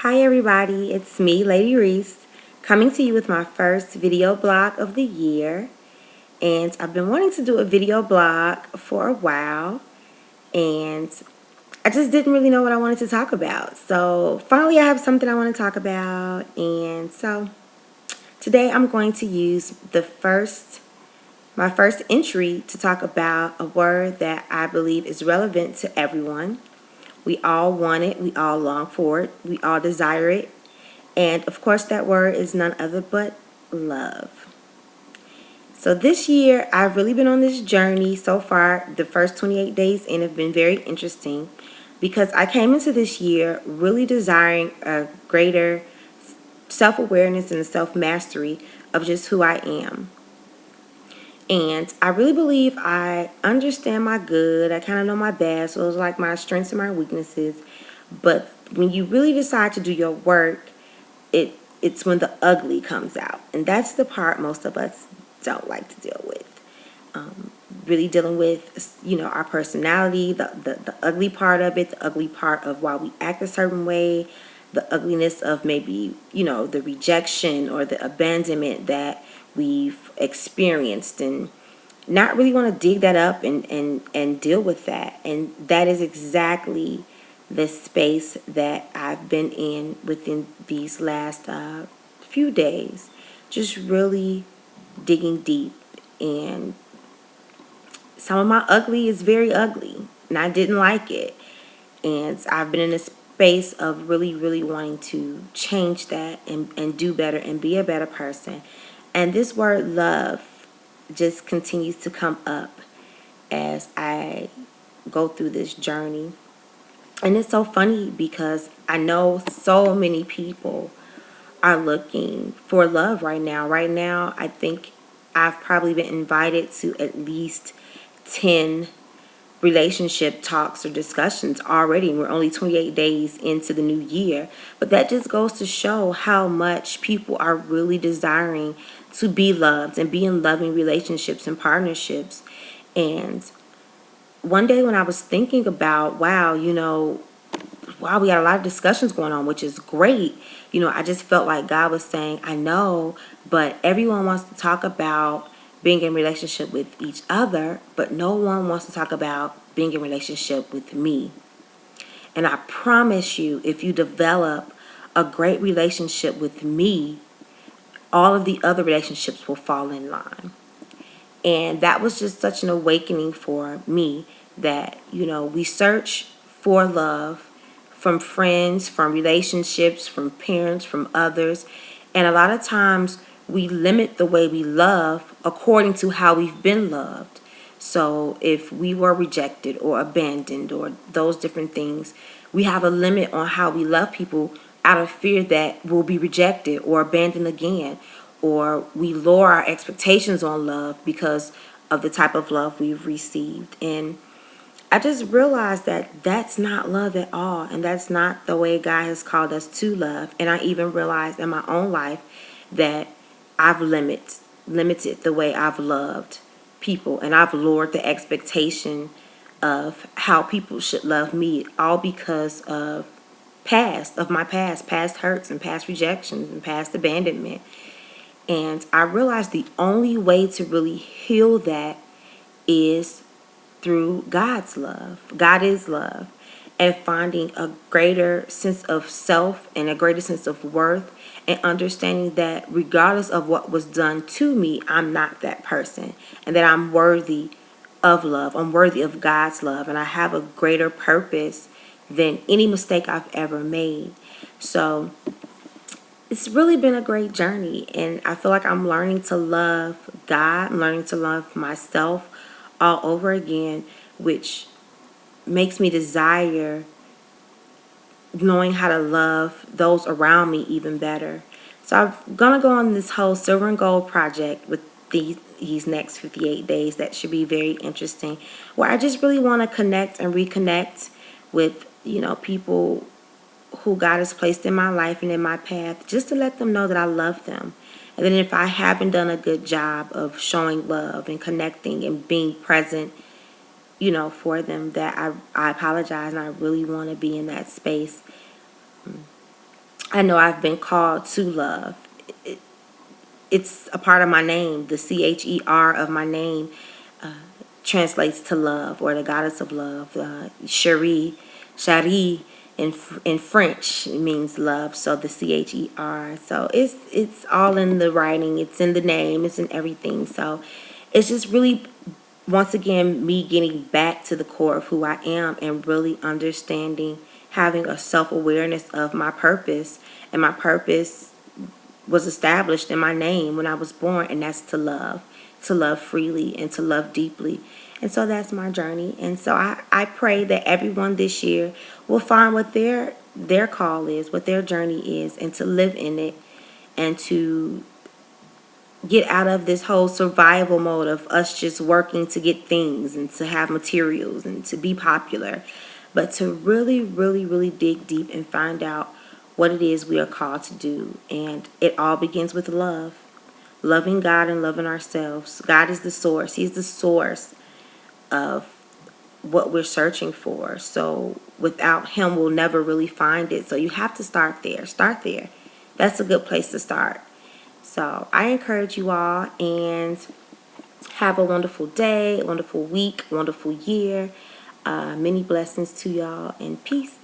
Hi everybody, it's me, Lady Reese, coming to you with my first video blog of the year. And I've been wanting to do a video blog for a while, and I just didn't really know what I wanted to talk about. So finally I have something I want to talk about, and so today I'm going to use my first entry to talk about a word that I believe is relevant to everyone. We all want it, we all long for it, we all desire it. And of course, that word is none other but love. So this year, I've really been on this journey so far. The first 28 days in have been very interesting because I came into this year really desiring a greater self-awareness and a self-mastery of just who I am. And I really believe I understand my good. I kind of know my bad. So it's like my strengths and my weaknesses. But when you really decide to do your work, it's when the ugly comes out, and that's the part most of us don't like to deal with. Really dealing with, our personality, the ugly part of it, the ugly part of why we act a certain way, the ugliness of maybe, the rejection or the abandonment that we've experienced, and not really want to dig that up and deal with that. And that is exactly the space that I've been in within these last few days. Just really digging deep. And some of my ugly is very ugly, and I didn't like it. And I've been in a space of really, really wanting to change that and do better and be a better person. And this word love just continues to come up as I go through this journey. And it's so funny because I know so many people are looking for love right now. Right now, I think I've probably been invited to at least 10 relationship talks or discussions already. We're only 28 days into the new year. But that just goes to show how much people are really desiring to be loved and be in loving relationships and partnerships. And one day when I was thinking about, wow, we got a lot of discussions going on, which is great. I just felt like God was saying, I know, but everyone wants to talk about being in relationship with each other, but no one wants to talk about being in relationship with me. And I promise you, if you develop a great relationship with me, all of the other relationships will fall in line. And that was just such an awakening for me that, we search for love from friends, from relationships, from parents, from others. And a lot of times we limit the way we love according to how we've been loved. So if we were rejected or abandoned or those different things, we have a limit on how we love people out of fear that we'll be rejected or abandoned again. Or we lower our expectations on love because of the type of love we've received. And I just realized that that's not love at all. And that's not the way God has called us to love. And I even realized in my own life that I've limited the way I've loved people. And I've lowered the expectation of how people should love me, all because of my past hurts and past rejections and past abandonment. And I realized the only way to really heal that is through God's love. God is love. And finding a greater sense of self and a greater sense of worth, and understanding that regardless of what was done to me, I'm not that person, and that I'm worthy of love. I'm worthy of God's love, and I have a greater purpose than any mistake I've ever made. So it's really been a great journey, and I feel like I'm learning to love God, I'm learning to love myself all over again, which makes me desire knowing how to love those around me even better. So I'm gonna go on this whole silver and gold project with these next 58 days. That should be very interesting, where I just really want to connect and reconnect with people who God has placed in my life and in my path, just to let them know that I love them. And then if I haven't done a good job of showing love and connecting and being present, for them, that I apologize, and I really want to be in that space. I know I've been called to love. It's a part of my name. The CHER of my name translates to love, or the goddess of love. Cherie in French means love. So the CHER. So it's all in the writing. It's in the name. It's in everything. So it's just really, once again, me getting back to the core of who I am and really understanding, having a self-awareness of my purpose. And my purpose was established in my name when I was born, and that's to love freely and to love deeply. And so that's my journey. And so I pray that everyone this year will find what their call is, what their journey is, and to live in it, and to get out of this whole survival mode of us just working to get things and to have materials and to be popular, but to really, really, really dig deep and find out what it is we are called to do. And it all begins with love. Loving God and loving ourselves. God is the source. He's the source of what we're searching for. So without Him, we'll never really find it. So you have to start there. Start there. That's a good place to start. So I encourage you all, and have a wonderful day, a wonderful week, a wonderful year. Many blessings to y'all, and peace.